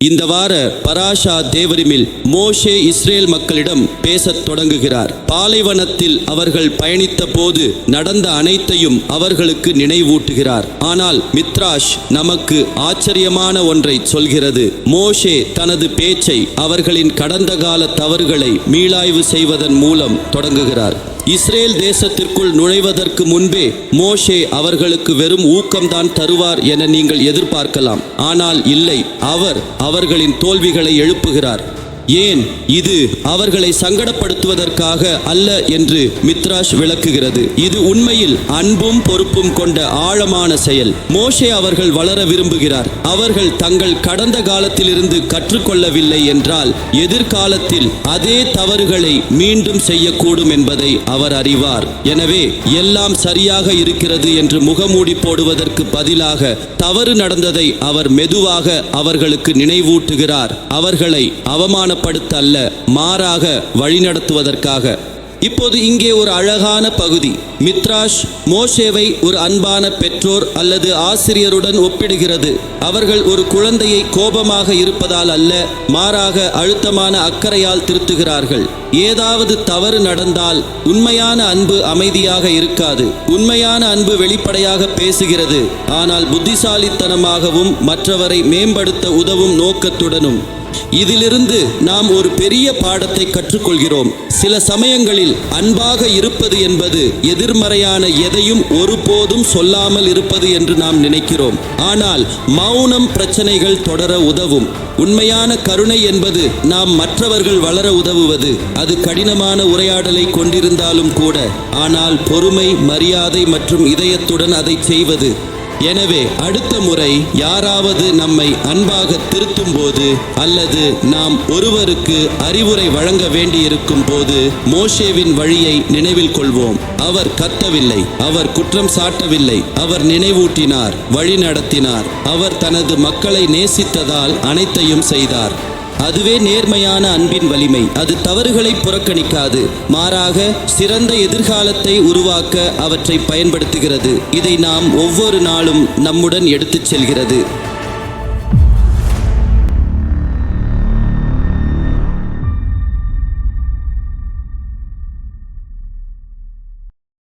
இந்த வார பராஷா தேவரிமில் மோஷே இஸ்ரேல் மக்களிடம் பேசத் தொடங்குகிறார். பாலைவனத்தில் அவர்கள் பயணித்த போது நடந்த அனைத்தையும் அவர்களுக்கு நினைவூட்டுகிறார். ஆனால் மித்ராஷ் நமக்கு ஆச்சரியமான ஒன்றை சொல்கிறது. மோஷே தனது பேச்சை அவர்களின் கடந்த கால தவறுகளை மீளாய்வு செய்வதன் மூலம் தொடங்குகிறார். இஸ்ரேல் தேசத்திற்குள் நுழைவதற்கு முன்பே மோஷே அவர்களுக்கு வெறும் ஊக்கம்தான் தருவார் என நீங்கள் எதிர்பார்க்கலாம். ஆனால் இல்லை, அவர் அவர்களின் தோல்விகளை எழுப்புகிறார். ஏன்? இது அவர்களை சங்கடப்படுத்துவதற்காக அல்ல என்று மித்ராஷ் விளக்குகிறது. இது உண்மையில் அன்பும் பொறுப்பும் கொண்ட ஆழமான செயல். மோஷே அவர்கள் வளர விரும்புகிறார். அவர்கள் தங்கள் கடந்த காலத்திலிருந்து கற்றுக்கொள்ளவில்லை என்றால் எதிர்காலத்தில் அதே தவறுகளை மீண்டும் செய்யக்கூடும் என்பதை அவர் அறிவார். எனவே எல்லாம் சரியாக இருக்கிறது என்று முகமூடி போடுவதற்கு பதிலாக தவறு நடந்ததை அவர் மெதுவாக அவர்களுக்கு நினைவூட்டுகிறார். அவர்களை அவமானப்படுத்த அல்ல, மாறாக வழிநடத்துவதற்காக. இப்போது இங்கே ஒரு அழகான பகுதி. மித்ராஷ் மோஷேவை ஒரு அன்பான பெற்றோர் அல்லது ஆசிரியருடன் ஒப்பிடுகிறது. அவர்கள் ஒரு குழந்தையை கோபமாக இருப்பதால் அல்ல, மாறாக அழுத்தமான அக்கறையால் திருத்துகிறார்கள். ஏதாவது தவறு நடந்தால் உண்மையான அன்பு அமைதியாக இருக்காது. உண்மையான அன்பு வெளிப்படையாக பேசுகிறது, ஆனால் புத்திசாலித்தனமாகவும் மற்றவரை மேம்படுத்த உதவும் நோக்கத்துடனும். இதிலிருந்து நாம் ஒரு பெரிய பாடத்தை கற்றுக்கொள்கிறோம். சில சமயங்களில் அன்பாக இருப்பது என்பது எதிர்மறையான எதையும் ஒருபோதும் சொல்லாமல் இருப்பது என்று நாம் நினைக்கிறோம். ஆனால் மௌனம் பிரச்சனைகள் தொடர உதவும். உண்மையான கருணை என்பது நாம் மற்றவர்கள் வளர உதவுவது. அது கடினமான உரையாடலை கொண்டிருந்தாலும் கூட, ஆனால் பொறுமை, மரியாதை மற்றும் இதயத்துடன் அதை செய்வது. எனவே அடுத்த முறை யாராவது நம்மை அன்பாக திருத்தும் போது அல்லது நாம் ஒருவருக்கு அறிவுரை வழங்க வேண்டியிருக்கும் போது மோஷேவின் வழியை நினைவில் கொள்வோம். அவர் கத்தவில்லை, அவர் குற்றம் சாட்டவில்லை, அவர் நினைவூட்டினார், வழி நடத்தினார். அவர் தனது மக்களை நேசித்ததால் அனைத்தையும் செய்தார். அதுவே நேர்மையான அன்பின் வலிமை. அது தவறுகளை புறக்கணிக்காது, மாறாக சிறந்த எதிர்காலத்தை உருவாக்க அவற்றை பயன்படுத்துகிறது. இதை நாம் ஒவ்வொரு நாளும் நம்முடன் எடுத்துச் செல்கிறது.